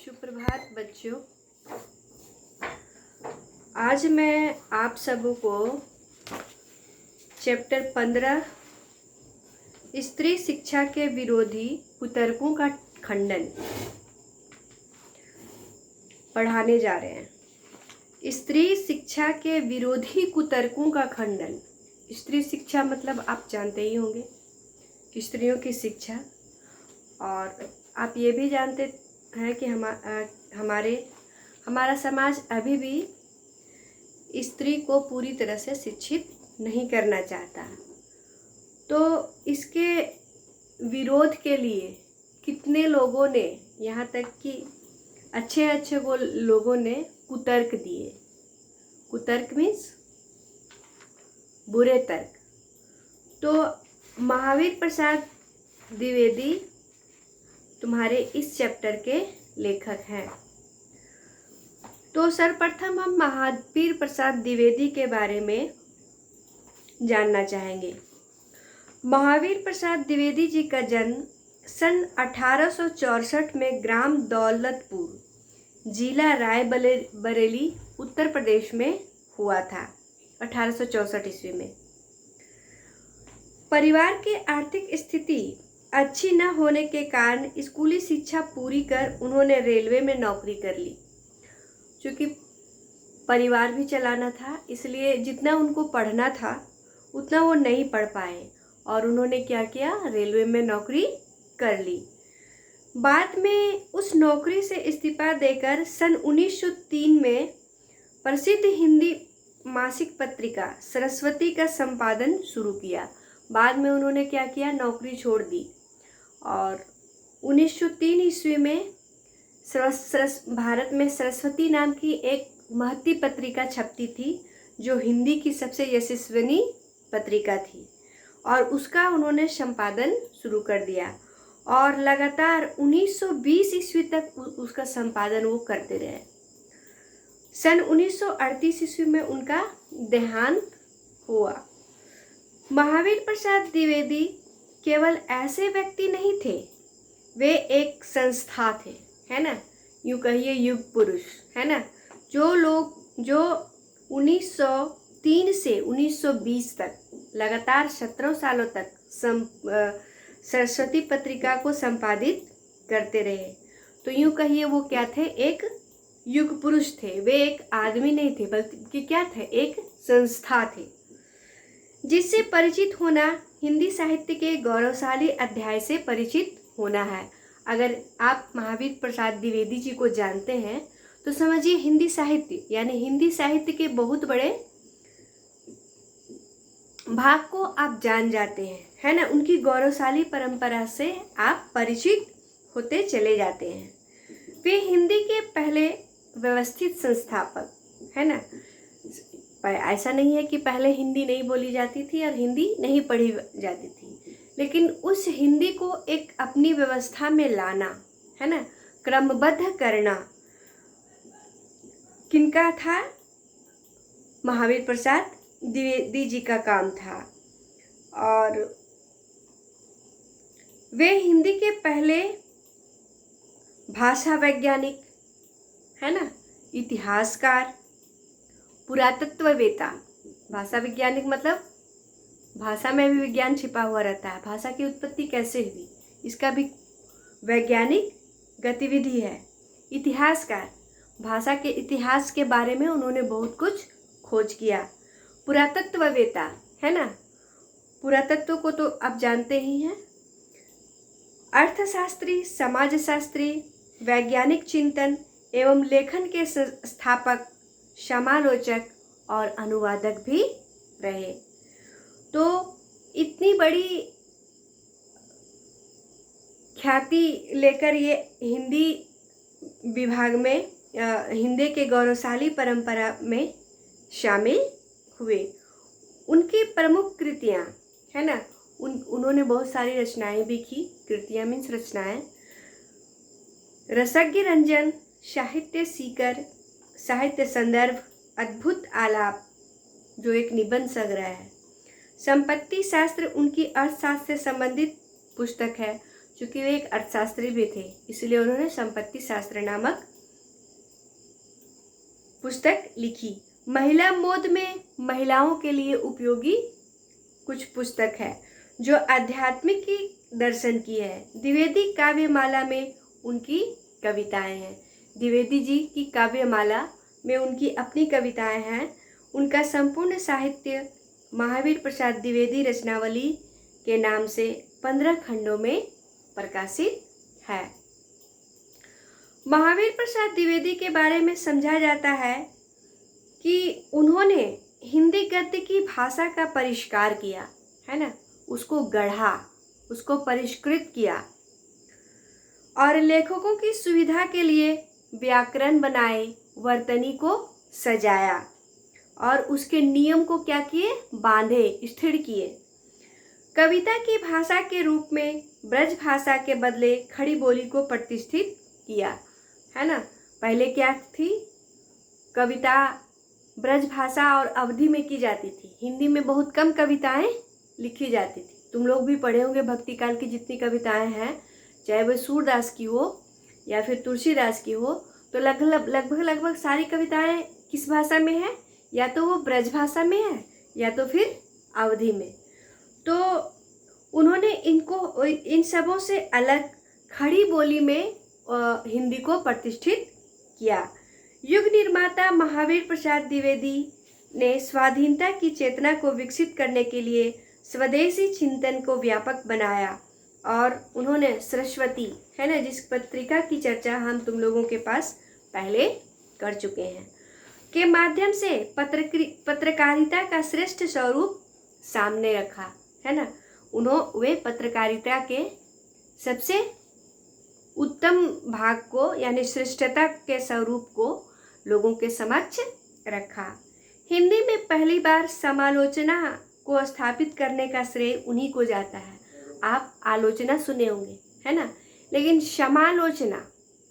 सुप्रभात बच्चों। आज मैं आप सबों को चैप्टर 15 स्त्री शिक्षा के विरोधी कुतर्कों का खंडन पढ़ाने जा रहे हैं। स्त्री शिक्षा के विरोधी कुतर्कों का खंडन। स्त्री शिक्षा मतलब आप जानते ही होंगे, स्त्रियों की शिक्षा। और आप ये भी जानते हैं कि हमारा समाज अभी भी स्त्री को पूरी तरह से शिक्षित नहीं करना चाहता। तो इसके विरोध के लिए कितने लोगों ने, यहाँ तक कि अच्छे लोगों ने कुतर्क दिए। कुतर्क मीन्स बुरे तर्क। तो महावीर प्रसाद द्विवेदी तुम्हारे इस चैप्टर के लेखक हैं। तो सर्वप्रथम हम महावीर प्रसाद द्विवेदी के बारे में जानना चाहेंगे। महावीर प्रसाद द्विवेदी जी का जन्म सन 1864 में ग्राम दौलतपुर, जिला रायबरेली, उत्तर प्रदेश में हुआ था। 1864 ईस्वी में। परिवार की आर्थिक स्थिति अच्छी न होने के कारण स्कूली शिक्षा पूरी कर उन्होंने रेलवे में नौकरी कर ली। क्योंकि परिवार भी चलाना था, इसलिए जितना उनको पढ़ना था उतना वो नहीं पढ़ पाए और उन्होंने क्या किया, रेलवे में नौकरी कर ली। बाद में उस नौकरी से इस्तीफा देकर सन 1903 में प्रसिद्ध हिंदी मासिक पत्रिका सरस्वती का संपादन शुरू किया। बाद में उन्होंने क्या किया, नौकरी छोड़ दी और 1903 ईस्वी में भारत में सरस्वती नाम की एक महती पत्रिका छपती थी, जो हिंदी की सबसे यशस्वी पत्रिका थी और उसका उन्होंने संपादन शुरू कर दिया और लगातार 1920 ईस्वी तक उसका संपादन वो करते रहे। सन 1938 ईस्वी में उनका देहांत हुआ। महावीर प्रसाद द्विवेदी केवल ऐसे व्यक्ति नहीं थे, वे एक संस्था थे, है ना। यूँ कहिए युग पुरुष, है ना। जो 1903 से 1920 तक लगातार 17 सालों तक सरस्वती पत्रिका को संपादित करते रहे। तो यूँ कहिए वो क्या थे, एक युग पुरुष थे। वे एक आदमी नहीं थे, बल्कि क्या थे, एक संस्था थे। जिससे परिचित होना हिंदी साहित्य के गौरवशाली अध्याय से परिचित होना है। अगर आप महावीर प्रसाद द्विवेदी जी को जानते हैं तो समझिए हिंदी साहित्य, यानी हिंदी साहित्य के बहुत बड़े भाग को आप जान जाते हैं, है ना। उनकी गौरवशाली परंपरा से आप परिचित होते चले जाते हैं। वे हिंदी के पहले व्यवस्थित संस्थापक, है ना। ऐसा नहीं है कि पहले हिंदी नहीं बोली जाती थी और हिंदी नहीं पढ़ी जाती थी, लेकिन उस हिंदी को एक अपनी व्यवस्था में लाना, है ना, क्रमबद्ध करना किनका था, महावीर प्रसाद द्विवेदी जी का काम था। और वे हिंदी के पहले भाषा वैज्ञानिक, है ना, इतिहासकार, पुरातत्ववेता। भाषा वैज्ञानिक मतलब भाषा में भी विज्ञान छिपा हुआ रहता है। भाषा की उत्पत्ति कैसे हुई, इसका भी वैज्ञानिक गतिविधि है। इतिहासकार, भाषा के इतिहास के बारे में उन्होंने बहुत कुछ खोज किया। पुरातत्ववेता, है ना, पुरातत्व को तो आप जानते ही हैं। अर्थशास्त्री, समाजशास्त्री, वैज्ञानिक चिंतन एवं लेखन के स्थापक, समालोचक और अनुवादक भी रहे। तो इतनी बड़ी ख्याति लेकर ये हिंदी विभाग में, हिंदी के गौरवशाली परंपरा में शामिल हुए। उनकी प्रमुख कृतियाँ, है ना, उन्होंने बहुत सारी रचनाएं भी की। कृतियाँ मीन्स रचनाएं। रसज्ञ रंजन, साहित्य सीकर, साहित्य संदर्भ, अद्भुत आलाप, जो एक निबंध संग्रह है। संपत्ति शास्त्र उनकी अर्थशास्त्र से संबंधित पुस्तक है। चूँकि वे एक अर्थशास्त्री भी थे, इसलिए उन्होंने संपत्ति शास्त्र नामक पुस्तक लिखी। महिला मोद में महिलाओं के लिए उपयोगी कुछ पुस्तक है जो आध्यात्मिक की दर्शन की है। द्विवेदी काव्यमाला में उनकी कविताएं हैं। द्विवेदी जी की काव्यमाला में उनकी अपनी कविताएं हैं। उनका संपूर्ण साहित्य महावीर प्रसाद द्विवेदी रचनावली के नाम से 15 खंडों में प्रकाशित है। महावीर प्रसाद द्विवेदी के बारे में समझा जाता है कि उन्होंने हिंदी गद्य की भाषा का परिष्कार किया, है ना, उसको गढ़ा, उसको परिष्कृत किया और लेखकों की सुविधा के लिए व्याकरण बनाए, वर्तनी को सजाया और उसके नियम को क्या किए, बांधे, स्थिर किए। कविता की भाषा के रूप में ब्रज भाषा के बदले खड़ी बोली को प्रतिष्ठित किया, है ना। पहले क्या थी, कविता ब्रज भाषा और अवधि में की जाती थी। हिंदी में बहुत कम कविताएं लिखी जाती थी। तुम लोग भी पढ़े होंगे भक्ति काल की जितनी कविताएं हैं, चाहे वह सूरदास की हो या फिर तुलसीदास की हो, तो लगभग सारी कविताएं किस भाषा में है, या तो वो ब्रज भाषा में है या तो फिर अवधि में। तो उन्होंने इनको इन सबों से अलग खड़ी बोली में हिंदी को प्रतिष्ठित किया। युग निर्माता महावीर प्रसाद द्विवेदी ने स्वाधीनता की चेतना को विकसित करने के लिए स्वदेशी चिंतन को व्यापक बनाया और उन्होंने सरस्वती, है ना, जिस पत्रिका की चर्चा हम तुम लोगों के पास पहले कर चुके हैं, के माध्यम से पत्रकारिता का श्रेष्ठ स्वरूप सामने रखा, है ना। वे पत्रकारिता के सबसे उत्तम भाग को यानी श्रेष्ठता के स्वरूप को लोगों के समक्ष रखा। हिंदी में पहली बार समालोचना को स्थापित करने का श्रेय उन्हीं को जाता है। आप आलोचना सुने होंगे, है ना, लेकिन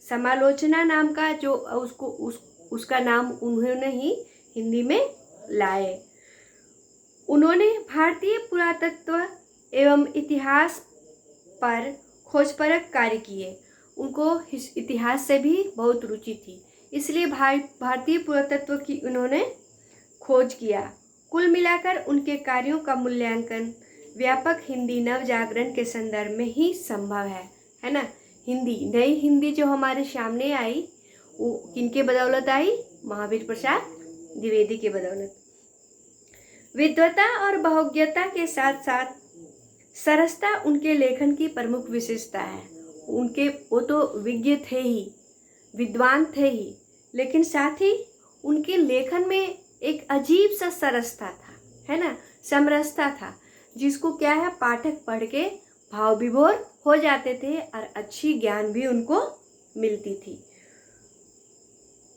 समालोचना नाम का जो उसका नाम उन्होंने ही हिंदी में लाए। उन्होंने भारतीय पुरातत्व एवं इतिहास पर खोजपरख कार्य किए। उनको इतिहास से भी बहुत रुचि थी, इसलिए भारतीय पुरातत्व की उन्होंने खोज किया। कुल मिलाकर उनके कार्यों का मूल्यांकन व्यापक हिंदी नवजागरण के संदर्भ में ही संभव है ना। नई हिंदी जो हमारे सामने आई वो किनके बदौलत आई, महावीर प्रसाद द्विवेदी के बदौलत। विद्वता और बहुज्ञता के साथ साथ सरसता उनके लेखन की प्रमुख विशेषता है। वो तो विज्ञ थे ही, विद्वान थे ही, लेकिन साथ ही उनके लेखन में एक अजीब सा सरसता था, है ना, समरसता था, जिसको क्या है, पाठक पढ़ के भाव विभोर हो जाते थे और अच्छी ज्ञान भी उनको मिलती थी।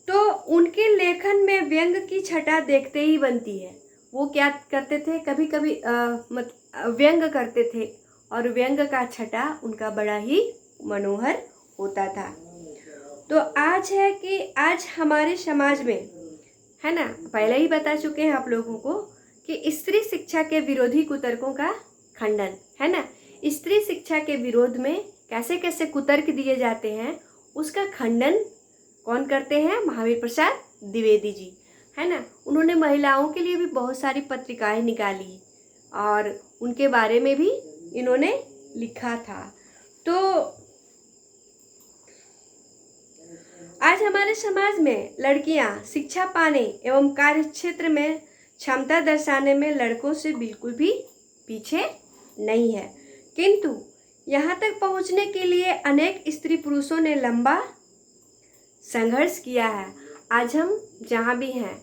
तो उनके लेखन में व्यंग की छटा देखते ही बनती है। वो क्या करते थे, कभी कभी व्यंग करते थे और व्यंग का छटा उनका बड़ा ही मनोहर होता था। तो आज हमारे समाज में, है ना, पहले ही बता चुके हैं आप लोगों को कि स्त्री शिक्षा के विरोधी कुतर्कों का खंडन, है ना, स्त्री शिक्षा के विरोध में कैसे कैसे कुतर्क दिए जाते हैं उसका खंडन कौन करते हैं, महावीर प्रसाद द्विवेदी जी, है ना। उन्होंने महिलाओं के लिए भी बहुत सारी पत्रिकाएं निकाली और उनके बारे में भी इन्होंने लिखा था। तो आज हमारे समाज में लड़कियां शिक्षा पाने एवं कार्य क्षेत्र में क्षमता दर्शाने में लड़कों से बिल्कुल भी पीछे नहीं है, किंतु यहाँ तक पहुँचने के लिए अनेक स्त्री पुरुषों ने लंबा संघर्ष किया है। आज हम जहाँ भी हैं,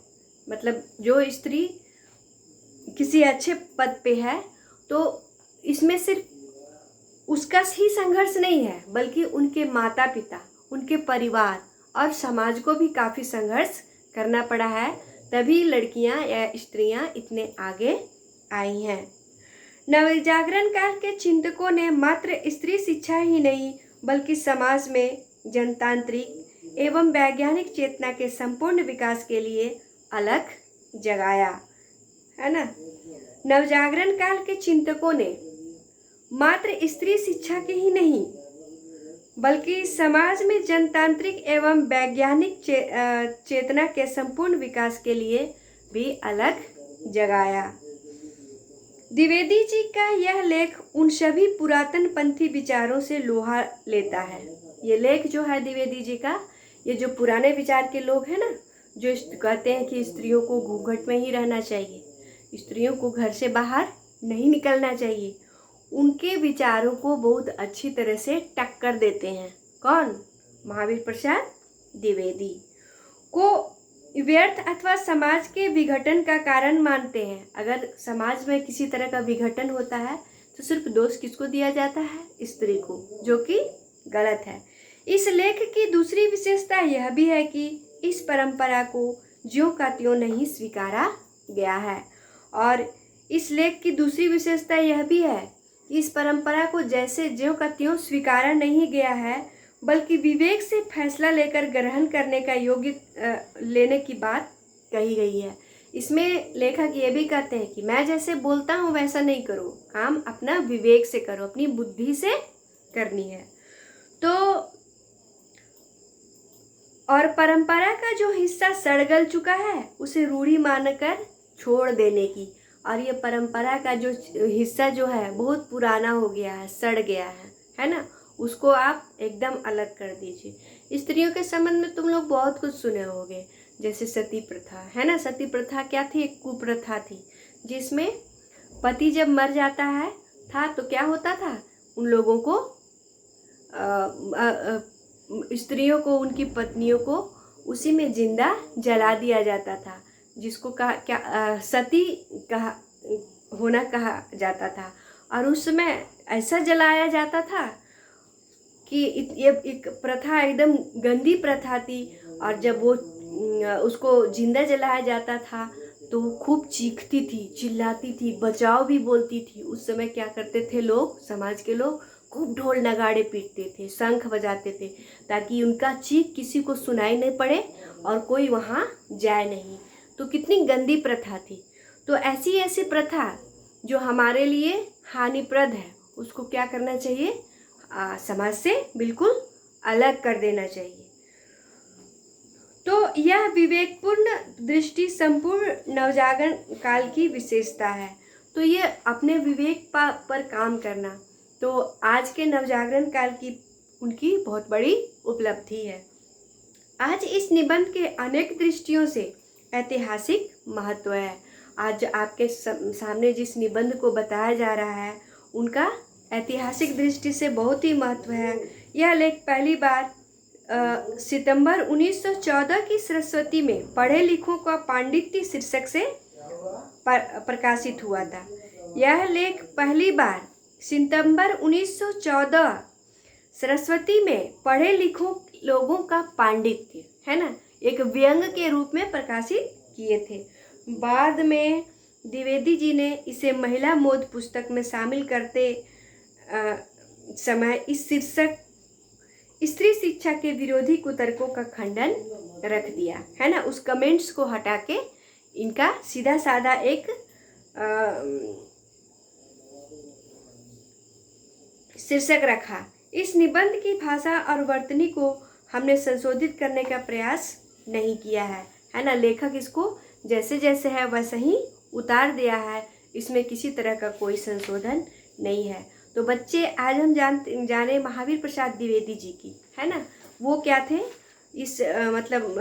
मतलब जो स्त्री किसी अच्छे पद पे है, तो इसमें सिर्फ उसका ही संघर्ष नहीं है, बल्कि उनके माता पिता, उनके परिवार और समाज को भी काफ़ी संघर्ष करना पड़ा है, तभी लड़कियां या स्त्रियां इतने आगे आई हैं। नवजागरण काल के चिंतकों ने मात्र स्त्री शिक्षा ही नहीं बल्कि समाज में जनतांत्रिक एवं वैज्ञानिक चेतना के संपूर्ण विकास के लिए अलग जगाया, है ना। नवजागरण काल के चिंतकों ने मात्र स्त्री शिक्षा के ही नहीं बल्कि समाज में जनतांत्रिक एवं वैज्ञानिक चेतना के संपूर्ण विकास के लिए भी अलग जगाया। द्विवेदी जी का यह लेख उन सभी पुरातन पंथी विचारों से लोहा लेता है। ये लेख जो है द्विवेदी जी का, ये जो पुराने विचार के लोग हैं ना, जो कहते हैं कि स्त्रियों को घूंघट में ही रहना चाहिए, स्त्रियों को घर से बाहर नहीं निकलना चाहिए, उनके विचारों को बहुत अच्छी तरह से टक्कर देते हैं। कौन? महावीर प्रसाद द्विवेदी को व्यर्थ अथवा समाज के विघटन का कारण मानते हैं। अगर समाज में किसी तरह का विघटन होता है तो सिर्फ दोष किसको दिया जाता है? स्त्री को, जो कि गलत है। इस लेख की दूसरी विशेषता यह भी है कि इस परंपरा को ज्यों का त्यों नहीं स्वीकारा गया है। और इस लेख की दूसरी विशेषता यह भी है कि इस परंपरा को जैसे ज्यों का त्यों स्वीकारा नहीं गया है, बल्कि विवेक से फैसला लेकर ग्रहण करने का योग्य लेने की बात कही गई है। इसमें लेखक ये भी कहते हैं कि मैं जैसे बोलता हूँ वैसा नहीं करो, काम अपना विवेक से करो, अपनी बुद्धि से करनी है। तो और परंपरा का जो हिस्सा सड़-गल चुका है उसे रूढ़ी मानकर छोड़ देने की, और ये परंपरा का जो हिस्सा जो है बहुत पुराना हो गया है, सड़ गया है ना, उसको आप एकदम अलग कर दीजिए। स्त्रियों के संबंध में तुम लोग बहुत कुछ सुने होंगे, जैसे सती प्रथा है ना। सती प्रथा क्या थी? एक कुप्रथा थी, जिसमें पति जब मर जाता है था तो क्या होता था, उन लोगों को स्त्रियों को, उनकी पत्नियों को उसी में जिंदा जला दिया जाता था, जिसको कहा सती कहा जाता था। और उस समय ऐसा जलाया जाता था कि ये एक प्रथा एकदम गंदी प्रथा थी। और जब वो उसको जिंदा जलाया जाता था तो खूब चीखती थी, चिल्लाती थी, बचाओ भी बोलती थी। उस समय क्या करते थे लोग, समाज के लोग खूब ढोल नगाड़े पीटते थे, शंख बजाते थे, ताकि उनका चीख किसी को सुनाई नहीं पड़े और कोई वहाँ जाए नहीं। तो कितनी गंदी प्रथा थी। तो ऐसी ऐसी प्रथा जो हमारे लिए हानिप्रद है, उसको क्या करना चाहिए? समाज से बिल्कुल अलग कर देना चाहिए। तो यह विवेकपूर्ण दृष्टि संपूर्ण नवजागरण काल की विशेषता है। तो ये अपने विवेक पर काम करना तो आज के नवजागरण काल की उनकी बहुत बड़ी उपलब्धि है। आज इस निबंध के अनेक दृष्टियों से ऐतिहासिक महत्व है। आज आपके सामने जिस निबंध को बताया जा रहा है उनका ऐतिहासिक दृष्टि से बहुत ही महत्व है। यह लेख पहली बार सितंबर 1914 की सरस्वती में पढ़े लिखों का पांडित्य शीर्षक से प्रकाशित हुआ था। यह लेख पहली बार सितंबर 1914 सरस्वती में पढ़े लिखों लोगों का पांडित्य है ना, एक व्यंग के रूप में प्रकाशित किए थे। बाद में द्विवेदी जी ने इसे महिला मोद पुस्तक में शामिल करते समय इस शीर्षक स्त्री शिक्षा के विरोधी कुतर्कों का खंडन रख दिया है ना। उस कमेंट्स को हटा के इनका सीधा साधा एक शीर्षक रखा। इस निबंध की भाषा और वर्तनी को हमने संशोधित करने का प्रयास नहीं किया है ना। लेखक इसको जैसे जैसे है वैसे ही उतार दिया है, इसमें किसी तरह का कोई संशोधन नहीं है। तो बच्चे आज हम जाने महावीर प्रसाद द्विवेदी जी की है ना, वो क्या थे, इस मतलब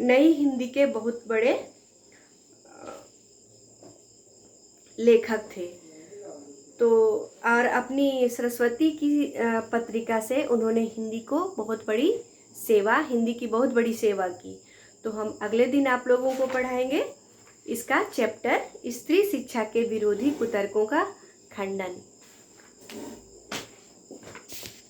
नई हिंदी के बहुत बड़े लेखक थे। तो और अपनी सरस्वती की पत्रिका से उन्होंने हिंदी को बहुत बड़ी सेवा, हिंदी की बहुत बड़ी सेवा की। तो हम अगले दिन आप लोगों को पढ़ाएंगे इसका चैप्टर स्त्री शिक्षा के विरोधी कुतर्कों का खंडन।